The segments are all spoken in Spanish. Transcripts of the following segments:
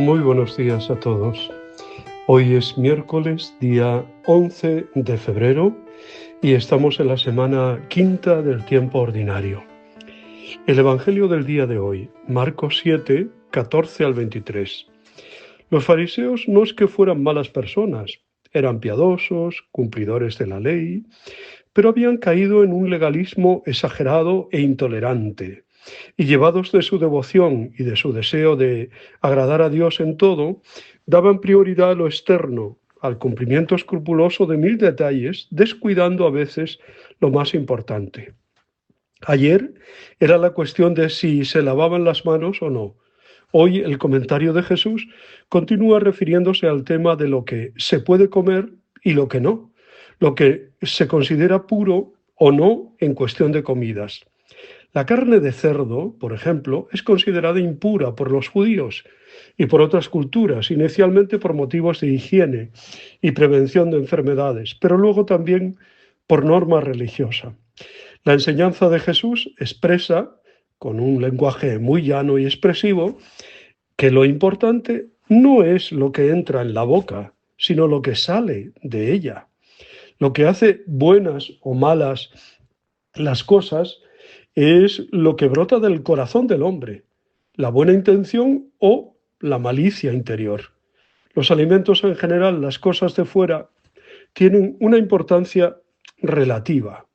Muy buenos días a todos. Hoy es miércoles, día 11 de febrero, y estamos en la semana quinta del tiempo ordinario. El Evangelio del día de hoy, Marcos 7, 14 al 23. Los fariseos no es que fueran malas personas, eran piadosos, cumplidores de la ley, pero habían caído en un legalismo exagerado e intolerante. Y llevados de su devoción y de su deseo de agradar a Dios en todo, daban prioridad a lo externo, al cumplimiento escrupuloso de 1000 detalles, descuidando a veces lo más importante. Ayer era la cuestión de si se lavaban las manos o no. Hoy el comentario de Jesús continúa refiriéndose al tema de lo que se puede comer y lo que no, lo que se considera puro o no en cuestión de comidas. La carne de cerdo, por ejemplo, es considerada impura por los judíos y por otras culturas, inicialmente por motivos de higiene y prevención de enfermedades, pero luego también por norma religiosa. La enseñanza de Jesús expresa, con un lenguaje muy llano y expresivo, que lo importante no es lo que entra en la boca, sino lo que sale de ella. Lo que hace buenas o malas las cosas es lo que brota del corazón del hombre, la buena intención o la malicia interior. Los alimentos en general, las cosas de fuera, tienen una importancia relativa.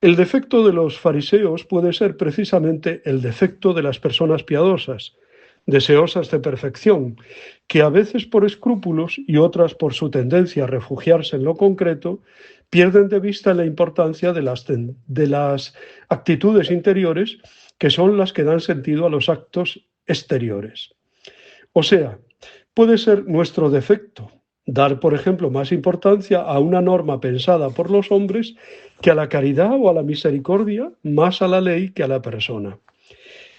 El defecto de los fariseos puede ser precisamente el defecto de las personas piadosas, deseosas de perfección, que a veces por escrúpulos y otras por su tendencia a refugiarse en lo concreto, pierden de vista la importancia de las actitudes interiores, que son las que dan sentido a los actos exteriores. O sea, puede ser nuestro defecto dar, por ejemplo, más importancia a una norma pensada por los hombres que a la caridad o a la misericordia, más a la ley que a la persona.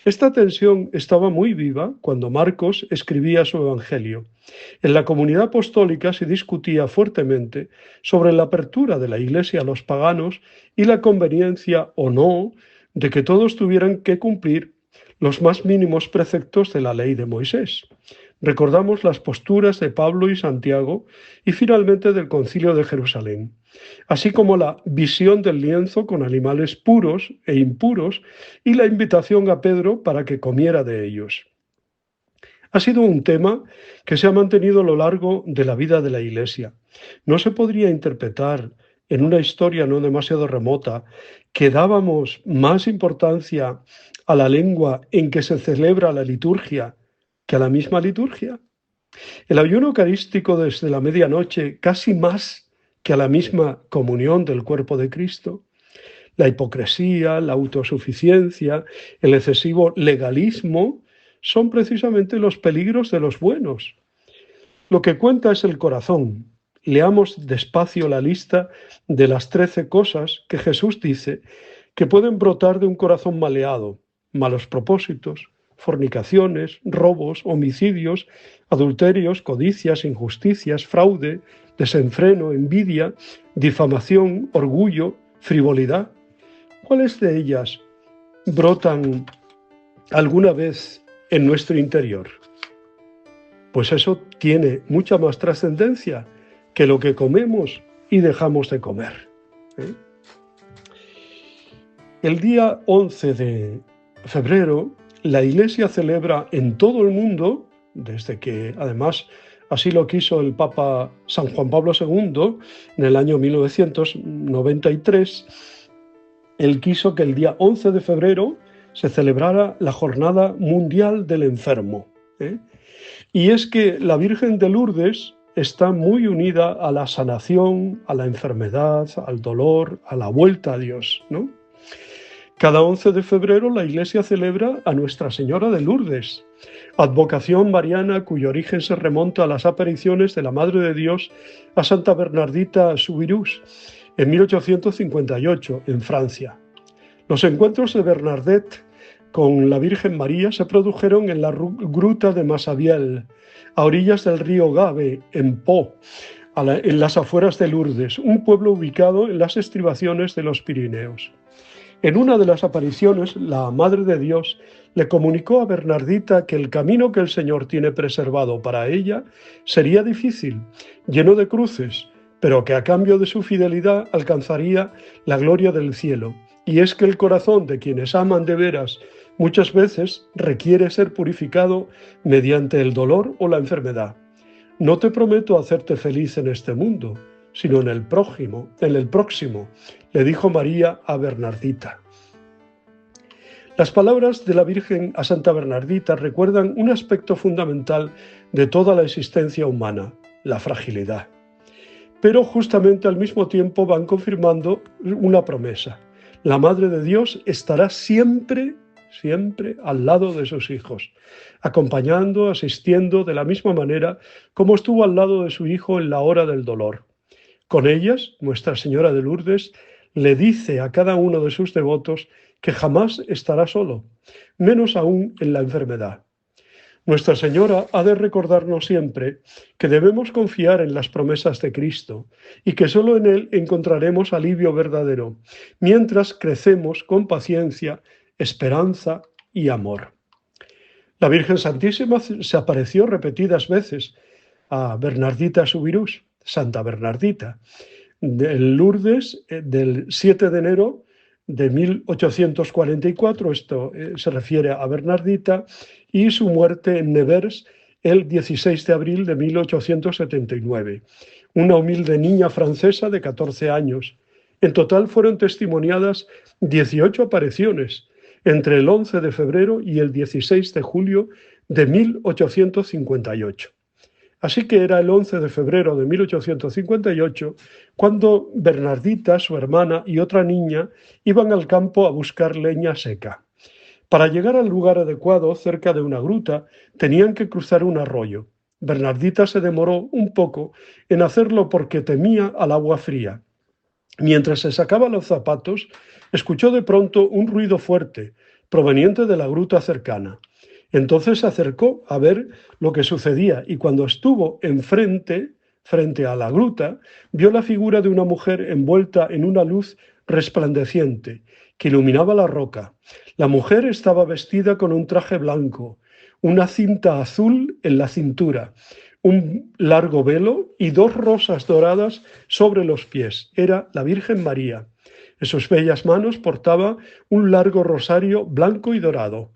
Esta tensión estaba muy viva cuando Marcos escribía su Evangelio. En la comunidad apostólica se discutía fuertemente sobre la apertura de la Iglesia a los paganos y la conveniencia o no de que todos tuvieran que cumplir los más mínimos preceptos de la ley de Moisés. Recordamos las posturas de Pablo y Santiago y finalmente del Concilio de Jerusalén, así como la visión del lienzo con animales puros e impuros y la invitación a Pedro para que comiera de ellos. Ha sido un tema que se ha mantenido a lo largo de la vida de la Iglesia. No se podría interpretar en una historia no demasiado remota que dábamos más importancia a la lengua en que se celebra la liturgia que a la misma liturgia. El ayuno eucarístico desde la medianoche casi más que a la misma comunión del cuerpo de Cristo. La hipocresía, la autosuficiencia, el excesivo legalismo son precisamente los peligros de los buenos. Lo que cuenta es el corazón. Leamos despacio la lista de las 13 cosas que Jesús dice que pueden brotar de un corazón maleado: malos propósitos, fornicaciones, robos, homicidios, adulterios, codicias, injusticias, fraude, desenfreno, envidia, difamación, orgullo, frivolidad. ¿Cuáles de ellas brotan alguna vez en nuestro interior? Pues eso tiene mucha más trascendencia que lo que comemos y dejamos de comer. El día 11 de febrero, la Iglesia celebra en todo el mundo, desde que además así lo quiso el Papa San Juan Pablo II en el año 1993, él quiso que el día 11 de febrero se celebrara la Jornada Mundial del Enfermo. Y es que la Virgen de Lourdes está muy unida a la sanación, a la enfermedad, al dolor, a la vuelta a Dios, ¿no? Cada 11 de febrero la Iglesia celebra a Nuestra Señora de Lourdes, advocación mariana cuyo origen se remonta a las apariciones de la Madre de Dios a Santa Bernardita Soubirous en 1858 en Francia. Los encuentros de Bernadette con la Virgen María se produjeron en la gruta de Massabielle, a orillas del río Gave, en Pau, en las afueras de Lourdes, un pueblo ubicado en las estribaciones de los Pirineos. En una de las apariciones, la Madre de Dios le comunicó a Bernardita que el camino que el Señor tiene preservado para ella sería difícil, lleno de cruces, pero que a cambio de su fidelidad alcanzaría la gloria del cielo. Y es que el corazón de quienes aman de veras muchas veces requiere ser purificado mediante el dolor o la enfermedad. No te prometo hacerte feliz en este mundo, sino en el próximo, le dijo María a Bernardita. Las palabras de la Virgen a Santa Bernardita recuerdan un aspecto fundamental de toda la existencia humana, la fragilidad. Pero justamente al mismo tiempo van confirmando una promesa. La Madre de Dios estará siempre al lado de sus hijos, acompañando, asistiendo de la misma manera como estuvo al lado de su hijo en la hora del dolor. Con ellas, Nuestra Señora de Lourdes le dice a cada uno de sus devotos que jamás estará solo, menos aún en la enfermedad. Nuestra Señora ha de recordarnos siempre que debemos confiar en las promesas de Cristo y que solo en Él encontraremos alivio verdadero, mientras crecemos con paciencia, esperanza y amor. La Virgen Santísima se apareció repetidas veces a Bernardita Subirús, Santa Bernardita, en Lourdes del 7 de enero de 1844, esto se refiere a Bernardita, y su muerte en Nevers el 16 de abril de 1879, una humilde niña francesa de 14 años. En total fueron testimoniadas 18 apariciones entre el 11 de febrero y el 16 de julio de 1858. Así que era el 11 de febrero de 1858 cuando Bernardita, su hermana y otra niña iban al campo a buscar leña seca. Para llegar al lugar adecuado, cerca de una gruta, tenían que cruzar un arroyo. Bernardita se demoró un poco en hacerlo porque temía al agua fría. Mientras se sacaba los zapatos, escuchó de pronto un ruido fuerte, proveniente de la gruta cercana. Entonces se acercó a ver lo que sucedía y cuando estuvo frente a la gruta, vio la figura de una mujer envuelta en una luz resplandeciente que iluminaba la roca. La mujer estaba vestida con un traje blanco, una cinta azul en la cintura, un largo velo y dos rosas doradas sobre los pies. Era la Virgen María. En sus bellas manos portaba un largo rosario blanco y dorado.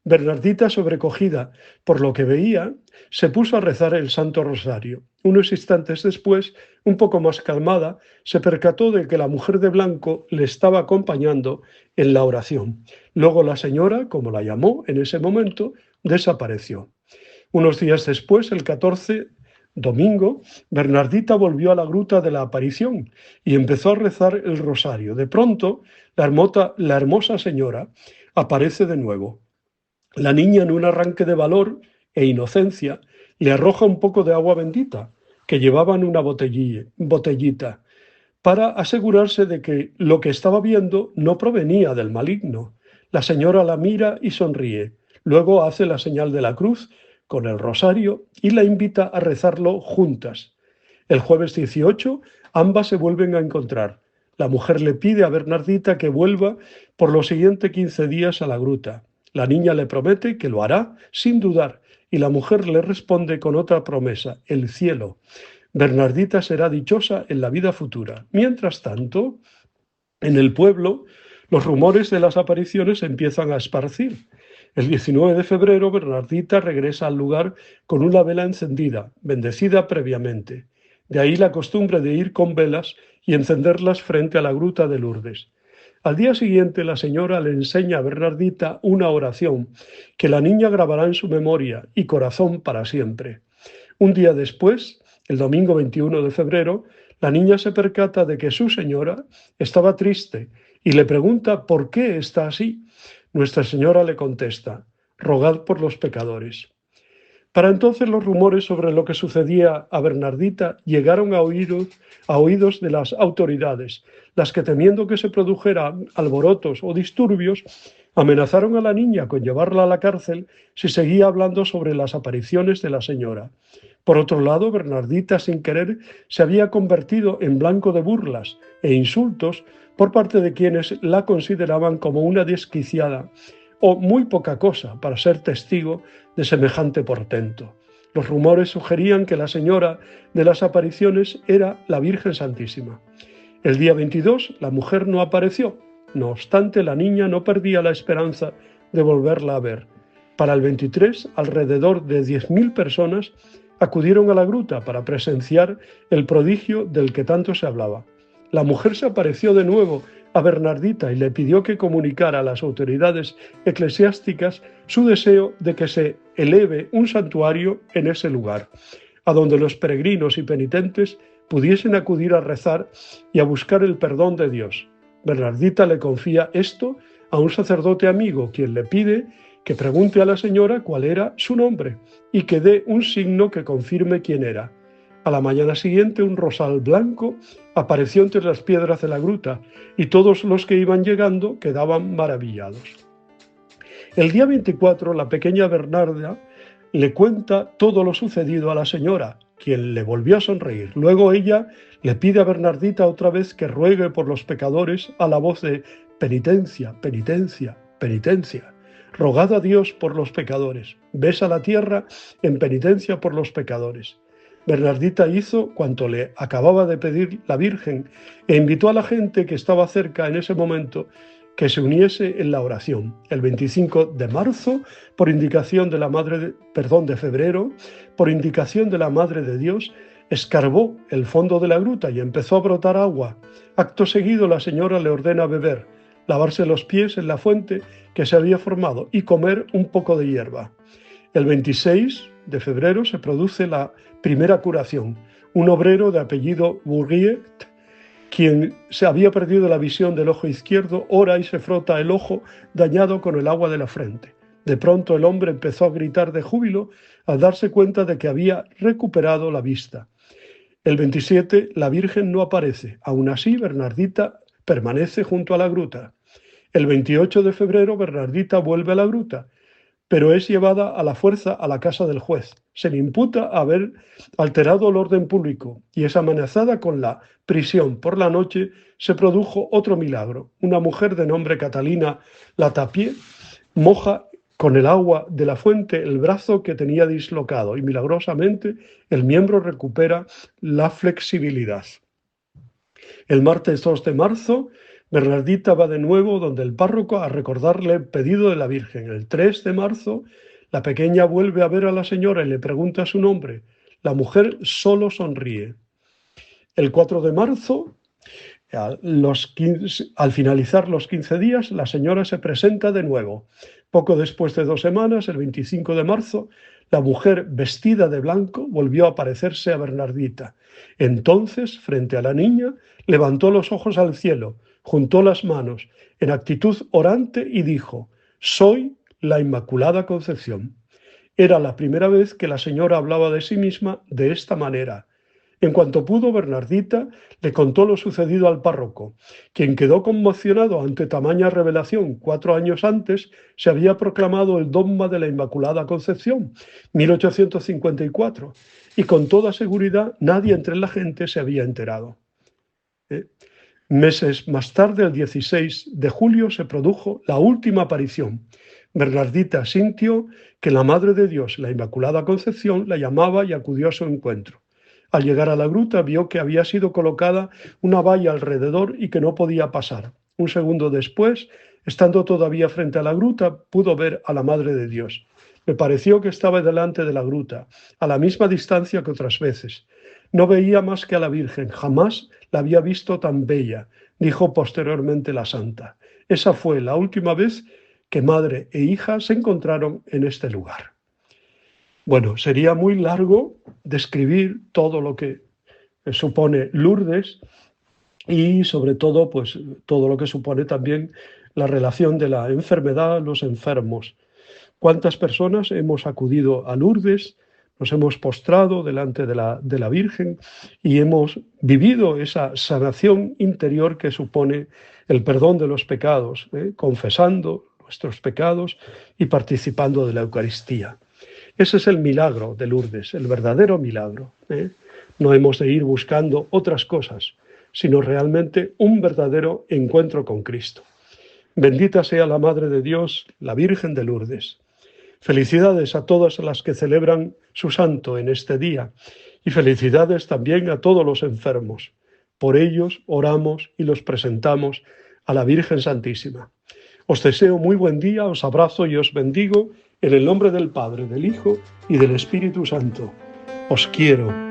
Bernardita, sobrecogida por lo que veía, se puso a rezar el Santo Rosario. Unos instantes después, un poco más calmada, se percató de que la mujer de blanco le estaba acompañando en la oración. Luego la señora, como la llamó en ese momento, desapareció. Unos días después, el 14, domingo, Bernardita volvió a la gruta de la aparición y empezó a rezar el rosario. De pronto, la hermosa señora aparece de nuevo. La niña, en un arranque de valor e inocencia, le arroja un poco de agua bendita que llevaba en una botellita para asegurarse de que lo que estaba viendo no provenía del maligno. La señora la mira y sonríe. Luego hace la señal de la cruz con el rosario y la invita a rezarlo juntas. El jueves 18, ambas se vuelven a encontrar. La mujer le pide a Bernardita que vuelva por los siguientes 15 días a la gruta. La niña le promete que lo hará sin dudar y la mujer le responde con otra promesa, el cielo. Bernardita será dichosa en la vida futura. Mientras tanto, en el pueblo, los rumores de las apariciones empiezan a esparcir. El 19 de febrero, Bernardita regresa al lugar con una vela encendida, bendecida previamente. De ahí la costumbre de ir con velas y encenderlas frente a la gruta de Lourdes. Al día siguiente, la señora le enseña a Bernardita una oración que la niña grabará en su memoria y corazón para siempre. Un día después, el domingo 21 de febrero, la niña se percata de que su señora estaba triste y le pregunta por qué está así. Nuestra Señora le contesta: rogad por los pecadores. Para entonces los rumores sobre lo que sucedía a Bernardita llegaron a oídos de las autoridades, las que temiendo que se produjeran alborotos o disturbios, Amenazaron a la niña con llevarla a la cárcel si seguía hablando sobre las apariciones de la señora. Por otro lado, Bernardita, sin querer, se había convertido en blanco de burlas e insultos por parte de quienes la consideraban como una desquiciada o muy poca cosa para ser testigo de semejante portento. Los rumores sugerían que la señora de las apariciones era la Virgen Santísima. El día 22 la mujer no apareció. No obstante, la niña no perdía la esperanza de volverla a ver. Para el 23, alrededor de 10.000 personas acudieron a la gruta para presenciar el prodigio del que tanto se hablaba. La mujer se apareció de nuevo a Bernardita y le pidió que comunicara a las autoridades eclesiásticas su deseo de que se eleve un santuario en ese lugar, a donde los peregrinos y penitentes pudiesen acudir a rezar y a buscar el perdón de Dios. Bernardita le confía esto a un sacerdote amigo, quien le pide que pregunte a la señora cuál era su nombre y que dé un signo que confirme quién era. A la mañana siguiente un rosal blanco apareció entre las piedras de la gruta y todos los que iban llegando quedaban maravillados. El día 24 la pequeña Bernarda le cuenta todo lo sucedido a la señora, quien le volvió a sonreír. Luego ella le pide a Bernardita otra vez que ruegue por los pecadores a la voz de penitencia, penitencia, penitencia. Rogad a Dios por los pecadores. Besa la tierra en penitencia por los pecadores. Bernardita hizo cuanto le acababa de pedir la Virgen e invitó a la gente que estaba cerca en ese momento que se uniese en la oración. El 25 de marzo, por indicación de la de febrero, por indicación de la Madre de Dios, escarbó el fondo de la gruta y empezó a brotar agua. Acto seguido la señora le ordena beber, lavarse los pies en la fuente que se había formado y comer un poco de hierba. El 26 de febrero se produce la primera curación. Un obrero de apellido Bourriet, quien se había perdido la visión del ojo izquierdo, ora y se frota el ojo dañado con el agua de la frente. De pronto el hombre empezó a gritar de júbilo al darse cuenta de que había recuperado la vista. El 27 la Virgen no aparece. Aún así, Bernardita permanece junto a la gruta. El 28 de febrero Bernardita vuelve a la gruta, pero es llevada a la fuerza a la casa del juez. Se le imputa haber alterado el orden público y es amenazada con la prisión. Por la noche se produjo otro milagro. Una mujer de nombre Catalina Latapié moja con el agua de la fuente el brazo que tenía dislocado y milagrosamente el miembro recupera la flexibilidad. El martes 2 de marzo Bernardita va de nuevo donde el párroco a recordarle el pedido de la Virgen. El 3 de marzo la pequeña vuelve a ver a la señora y le pregunta su nombre. La mujer solo sonríe. El 4 de marzo, al finalizar los 15 días, la señora se presenta de nuevo. Poco después de 2 semanas, el 25 de marzo, la mujer vestida de blanco volvió a aparecerse a Bernardita. Entonces, frente a la niña, levantó los ojos al cielo, juntó las manos en actitud orante y dijo: «Soy la Inmaculada Concepción». Era la primera vez que la señora hablaba de sí misma de esta manera. En cuanto pudo, Bernardita le contó lo sucedido al párroco, quien quedó conmocionado ante tamaña revelación. 4 años antes se había proclamado el dogma de la Inmaculada Concepción, 1854, y con toda seguridad nadie entre la gente se había enterado. Meses más tarde, el 16 de julio, se produjo la última aparición. Bernardita sintió que la Madre de Dios, la Inmaculada Concepción, la llamaba y acudió a su encuentro. Al llegar a la gruta vio que había sido colocada una valla alrededor y que no podía pasar. Un segundo después, estando todavía frente a la gruta, pudo ver a la Madre de Dios. Me pareció que estaba delante de la gruta, a la misma distancia que otras veces. No veía más que a la Virgen, jamás la había visto tan bella, dijo posteriormente la santa. Esa fue la última vez que madre e hija se encontraron en este lugar. Bueno, sería muy largo describir todo lo que supone Lourdes y sobre todo, pues todo lo que supone también la relación de la enfermedad a los enfermos. ¿Cuántas personas hemos acudido a Lourdes? Nos hemos postrado delante de la Virgen y hemos vivido esa sanación interior que supone el perdón de los pecados, confesando nuestros pecados y participando de la Eucaristía. Ese es el milagro de Lourdes, el verdadero milagro, ¿eh? No hemos de ir buscando otras cosas, sino realmente un verdadero encuentro con Cristo. Bendita sea la Madre de Dios, la Virgen de Lourdes. Felicidades a todas las que celebran su santo en este día y felicidades también a todos los enfermos. Por ellos oramos y los presentamos a la Virgen Santísima. Os deseo muy buen día, os abrazo y os bendigo en el nombre del Padre, del Hijo y del Espíritu Santo. Os quiero.